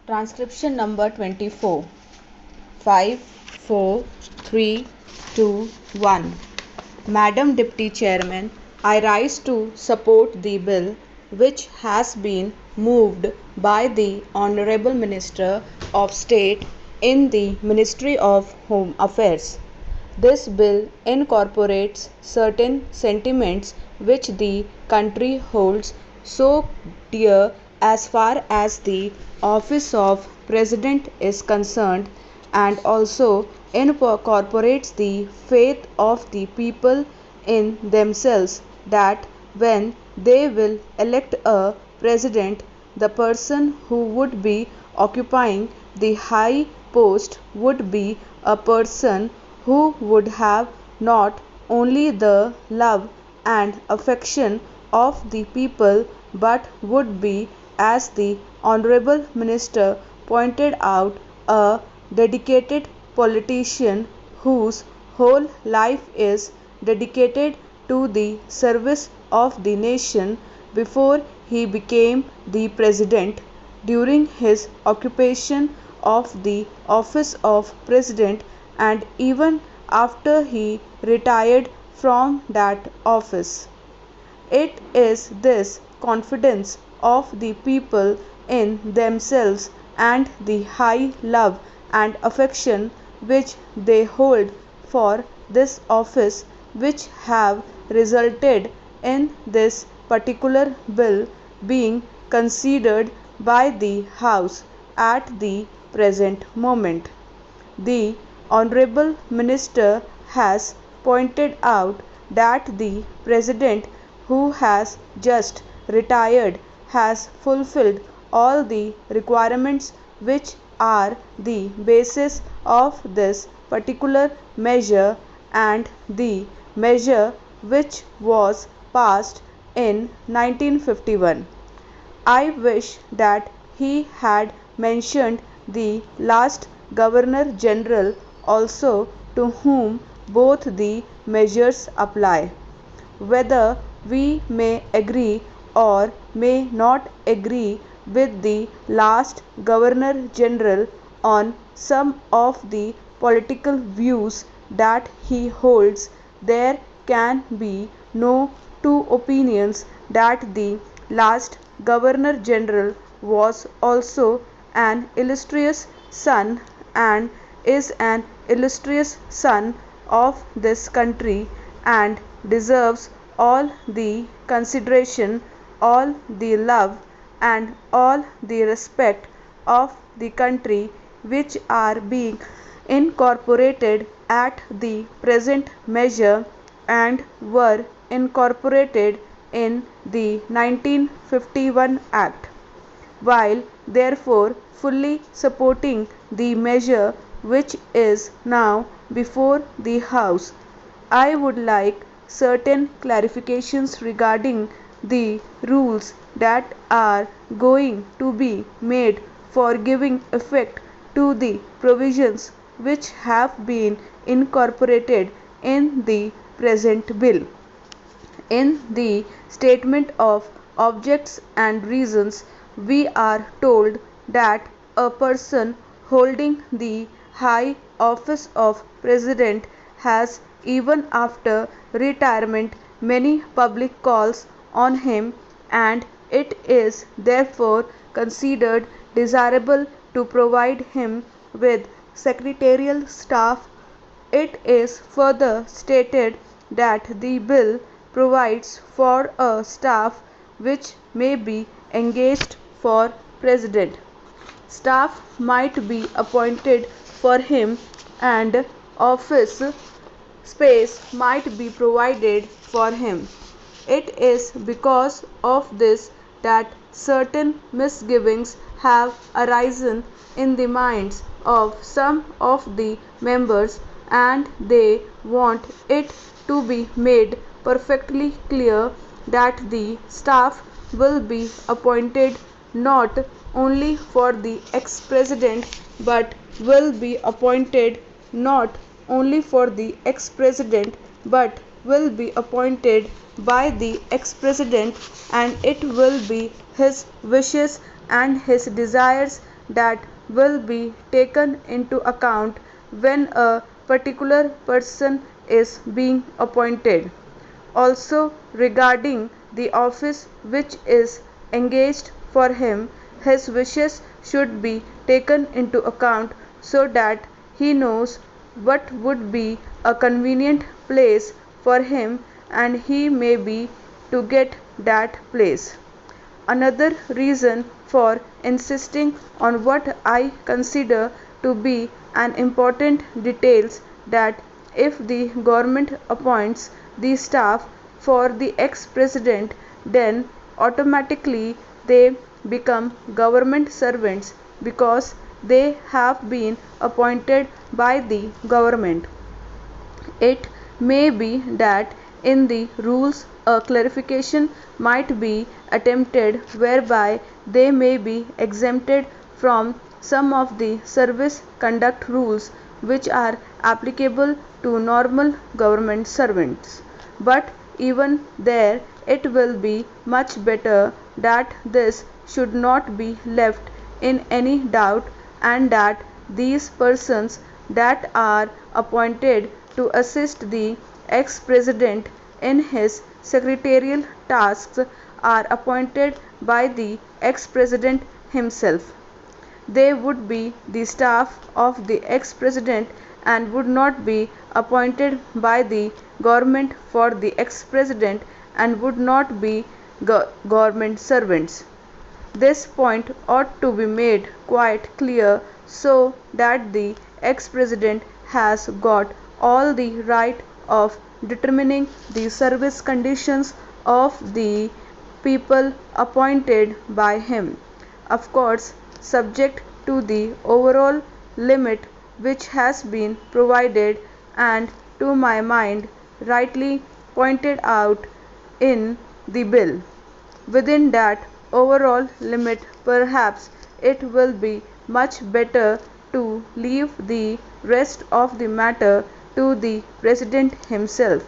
Transcription number 24. 5, 4, 3, 2, 1. Madam Deputy Chairman, I rise to support the bill which has been moved by the Honorable Minister of State in the Ministry of Home Affairs. This bill incorporates certain sentiments which the country holds so dear as far as the office of President is concerned, and also incorporates the faith of the people in themselves that when they will elect a president, the person who would be occupying the high post would be a person who would have not only the love and affection of the people but would be, as the Honorable Minister pointed out, a dedicated politician whose whole life is dedicated to the service of the nation before he became the president, during his occupation of the office of president, and even after he retired from that office. It is this confidence of the people in themselves and the high love and affection which they hold for this office which have resulted in this particular bill being considered by the House at the present moment. The Honorable Minister has pointed out that the President who has just retired has fulfilled all the requirements which are the basis of this particular measure, and the measure which was passed in 1951. I wish that he had mentioned the last Governor General also, to whom both the measures apply. Whether we may agree or may not agree with the last Governor General on some of the political views that he holds, there can be no two opinions that the last Governor General was also an illustrious son and is an illustrious son of this country, and deserves all the consideration, all the love, and all the respect of the country which are being incorporated at the present measure and were incorporated in the 1951 Act. While therefore fully supporting the measure which is now before the House, I would like certain clarifications regarding the rules that are going to be made for giving effect to the provisions which have been incorporated in the present bill. In the statement of objects and reasons, we are told that a person holding the high office of president has, even after retirement, many public calls on him, and it is therefore considered desirable to provide him with secretarial staff. It is further stated that the bill provides for a staff which may be engaged for president. Staff might be appointed for him, and office space might be provided for him. It is because of this that certain misgivings have arisen in the minds of some of the members, and they want it to be made perfectly clear that the staff will be appointed not only for the ex-president but will be appointed not only for the ex-president but will be appointed by the ex-president, and it will be his wishes and his desires that will be taken into account when a particular person is being appointed. Also, regarding the office which is engaged for him, his wishes should be taken into account so that he knows what would be a convenient place for him and he may be to get that place. Another reason for insisting on what I consider to be an important details that if the government appoints the staff for the ex-president, then automatically they become government servants because they have been appointed by the government. It may be that in the rules a clarification might be attempted whereby they may be exempted from some of the service conduct rules which are applicable to normal government servants. But even there, it will be much better that this should not be left in any doubt and that these persons that are appointed to assist the ex-president in his secretarial tasks are appointed by the ex-president himself. They would be the staff of the ex-president and would not be appointed by the government for the ex-president and would not be government servants. This point ought to be made quite clear so that the ex-president has got all the right of determining the service conditions of the people appointed by him. Of course, subject to the overall limit which has been provided and to my mind rightly pointed out in the bill. Within that overall limit, perhaps it will be much better to leave the rest of the matter to the President himself,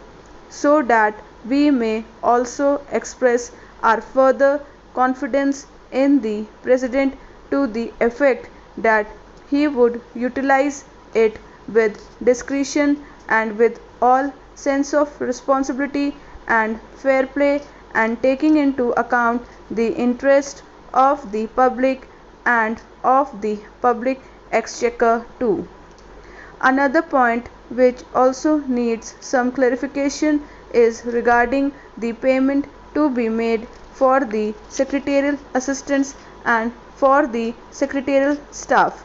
so that we may also express our further confidence in the President to the effect that he would utilize it with discretion and with all sense of responsibility and fair play and taking into account the interest of the public and of the public exchequer too. Another point which also needs some clarification is regarding the payment to be made for the secretarial assistants and for the secretarial staff.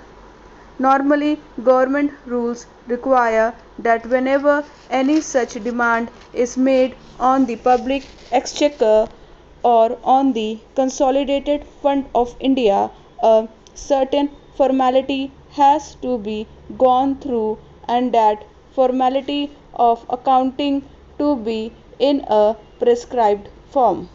Normally, government rules require that whenever any such demand is made on the public exchequer or on the Consolidated Fund of India, a certain formality has to be gone through and that formality of accounting to be in a prescribed form.